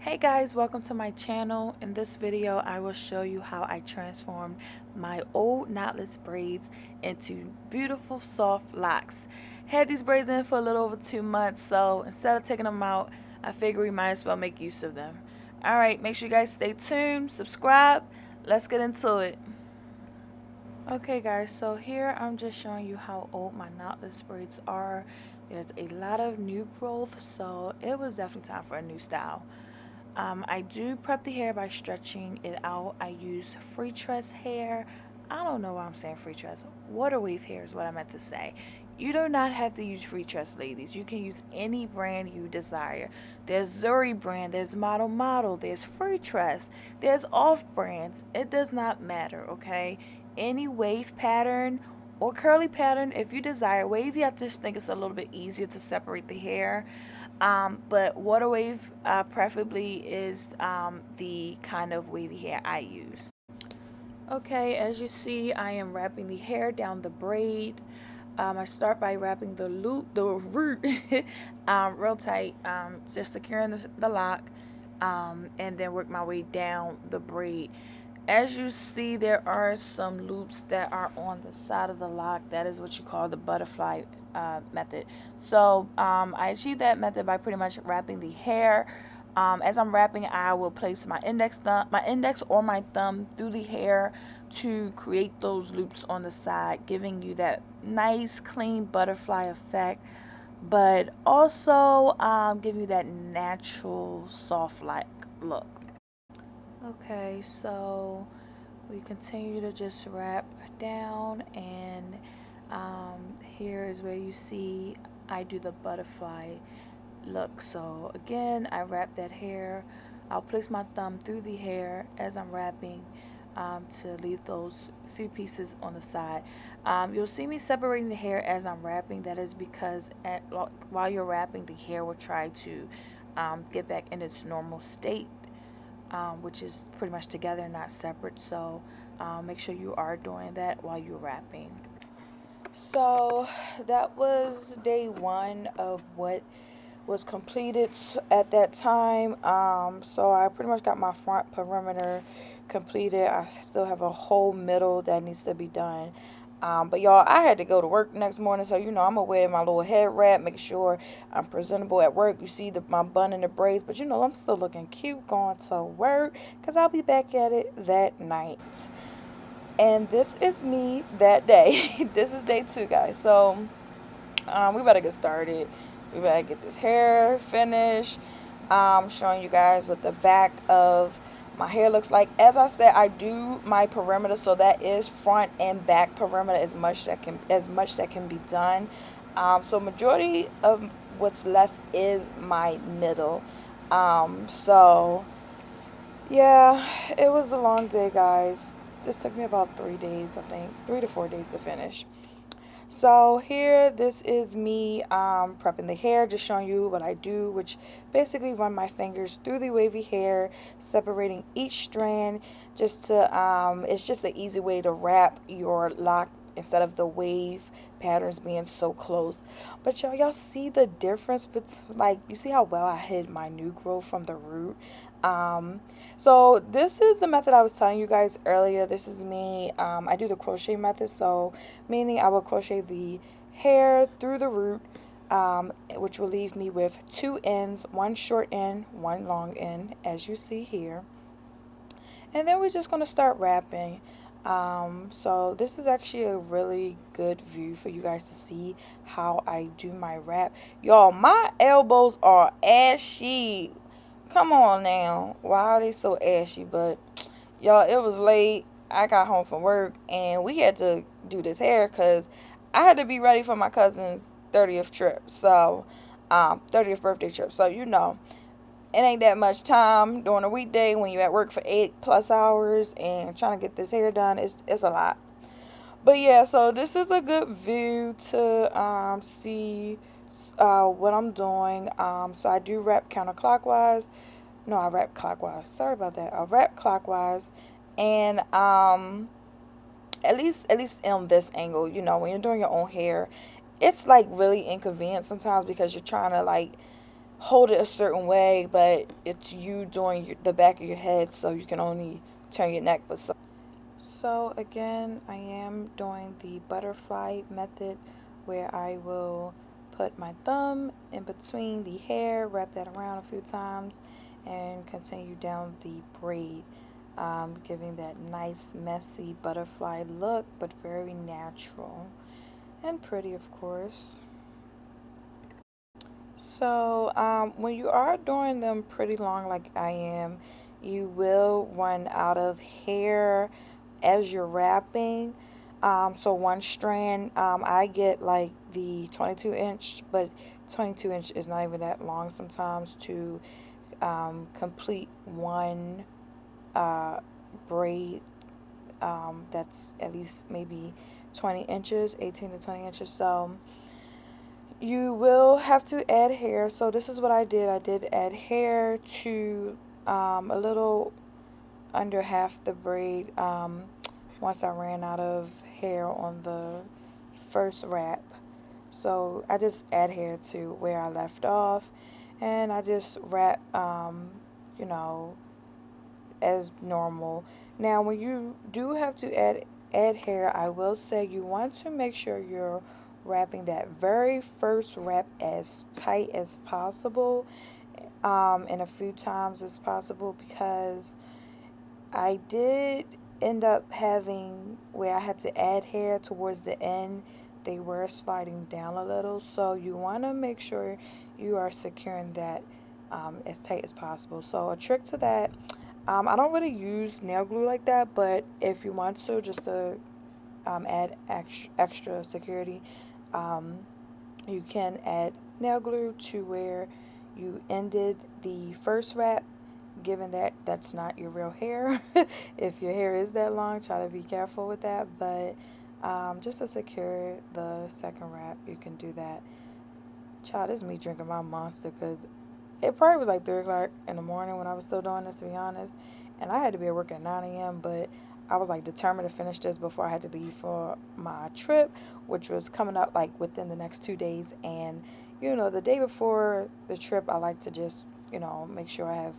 Hey guys, welcome to my channel. In this video I will show you how I transformed my old knotless braids into beautiful soft locks. Had these braids in for a little over 2 months, so instead of taking them out, I figure we might as well make use of them. Alright, make sure you guys stay tuned, subscribe, let's get into it. Okay guys, so here I'm just showing you how old my knotless braids are. There's a lot of new growth, so it was definitely time for a new style. I do prep the hair by stretching it out. I use free tress hair. I don't know why I'm saying free tress. Water wave hair is what I meant to say. You do not have to use free tress, ladies. You can use any brand you desire. There's Zuri brand, there's Model, there's free tress, there's off brands. It does not matter, okay? Any wave pattern or curly pattern, if you desire wavy, I just think it's a little bit easier to separate the hair. But water wave preferably is the kind of wavy hair I use. Okay, as you see, I am wrapping the hair down the braid. I start by wrapping the root real tight, just securing the lock, and then work my way down the braid. As you see, there are some loops that are on the side of the lock. That is what you call the butterfly method. So I achieve that method by pretty much wrapping the hair. As I'm wrapping, I will place my index or my thumb through the hair to create those loops on the side, giving you that nice clean butterfly effect, but also giving you that natural soft like look. Okay, so we continue to just wrap down, and here is where you see I do the butterfly look. So again, I wrap that hair. I'll place my thumb through the hair as I'm wrapping to leave those few pieces on the side. You'll see me separating the hair as I'm wrapping. That is because while you're wrapping, the hair will try to get back in its normal state, which is pretty much together, not separate. So make sure you are doing that while you're wrapping. So that was day one of what was completed at that time. So I pretty much got my front perimeter completed. I still have a whole middle that needs to be done. But y'all, I had to go to work next morning, so you know I'm gonna wear my little head wrap, make sure I'm presentable at work. You see my bun and the braids, but you know I'm still looking cute going to work, because I'll be back at it that night. And this is me that day. This is day 2, guys. So we better get started. We better get this hair finished. Showing you guys what the back of my hair looks like. As I said, I do my perimeter, so that is front and back perimeter as much that can be done. So majority of what's left is my middle. So yeah, it was a long day, guys. This took me about 3 days, I think, 3 to 4 days to finish. So here, this is me prepping the hair, just showing you what I do, which basically run my fingers through the wavy hair, separating each strand, just to it's just an easy way to wrap your lock instead of the wave patterns being so close. But y'all see the difference between, like, you see how well I hid my new growth from the root. So this is the method I was telling you guys earlier. This is me. I do the crochet method, so meaning I will crochet the hair through the root, which will leave me with 2 ends, one short end, one long end, as you see here. And then we're just going to start wrapping. So this is actually a really good view for you guys to see how I do my wrap. Y'all, my elbows are ashy. Come on now. Why are they so ashy? But y'all, it was late. I got home from work and we had to do this hair because I had to be ready for my cousin's 30th trip. So 30th birthday trip. So you know, it ain't that much time during a weekday when you're at work for 8+ hours and trying to get this hair done. It's a lot. But yeah, so this is a good view to see what I'm doing. So I do wrap counterclockwise. No, I wrap clockwise. Sorry about that. I wrap clockwise, and at least on this angle, you know, when you're doing your own hair, it's like really inconvenient sometimes because you're trying to like hold it a certain way, but it's you doing the back of your head, so you can only turn your neck. But so again, I am doing the butterfly method, where I will put my thumb in between the hair, wrap that around a few times, and continue down the braid, giving that nice messy butterfly look, but very natural and pretty, of course. So, when you are doing them pretty long, like I am, you will run out of hair as you're wrapping. So one strand, I get like the 22-inch, but 22-inch is not even that long sometimes to complete one uh, braid, that's at least maybe 20 inches, 18 to 20 inches. So you will have to add hair. So this is what I did. I did add hair to a little under half the braid, once I ran out of hair on the first wrap. So I just add hair to where I left off, and I just wrap, you know, as normal. Now, when you do have to add hair, I will say you want to make sure you're wrapping that very first wrap as tight as possible, and a few times as possible, because I did end up having where I had to add hair towards the end. They were sliding down a little, so you want to make sure you are securing that as tight as possible. So a trick to that, I don't really use nail glue like that, but if you want to, just to add extra security, um, you can add nail glue to where you ended the first wrap, given that that's not your real hair. If your hair is that long, try to be careful with that, but just to secure the second wrap, you can do that. Child, this is me drinking my Monster, because it probably was like 3 o'clock in the morning when I was still doing this, to be honest. And I had to be at work at 9 a.m., but I was like determined to finish this before I had to leave for my trip, which was coming up like within the next 2 days. And, the day before the trip, I like to just, make sure I have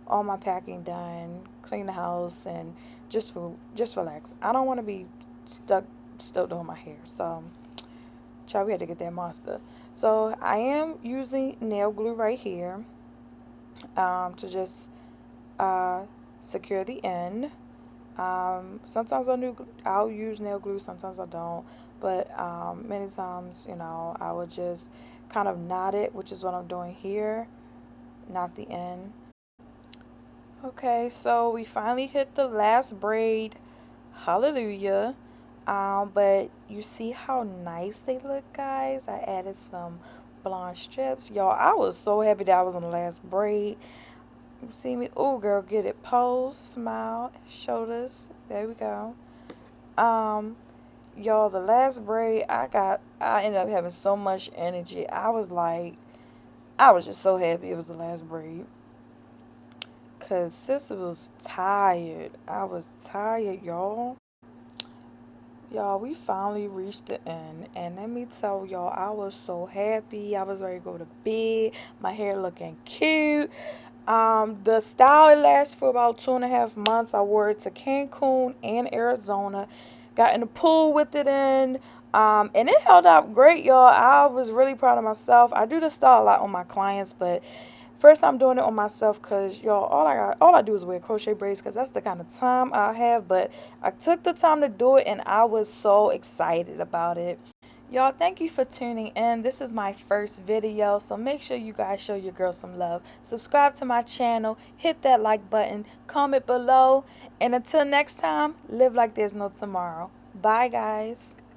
all my packing done, clean the house, and just relax. I don't want to be stuck still doing my hair. So, child, we had to get that Monster. So I am using nail glue right here, to just uh, secure the end. Sometimes I'll use nail glue, sometimes I don't. But many times, I would just kind of knot it, which is what I'm doing here, knot the end. Okay, so we finally hit the last braid. Hallelujah. But you see how nice they look, guys? I added some blonde strips. Y'all, I was so happy that I was on the last braid. You see me? Oh, girl, get it. Pose, smile, shoulders. There we go. Um, y'all, the last braid I ended up having so much energy. I was just so happy it was the last braid. Because sister was tired. I was tired, y'all. Y'all, we finally reached the end, and let me tell y'all, I was so happy. I was ready to go to bed. My hair looking cute. The style lasts for about 2.5 months. I wore it to Cancun and Arizona. Got in the pool with it in. And it held up great, y'all. I was really proud of myself. I do this style a lot on my clients, but first I'm doing it on myself, because y'all, all I do is wear crochet braids, because that's the kind of time I have. But I took the time to do it, and I was so excited about it. Y'all, thank you for tuning in. This is my first video, so make sure you guys show your girl some love. Subscribe to my channel, hit that like button, comment below, and until next time, live like there's no tomorrow. Bye, guys.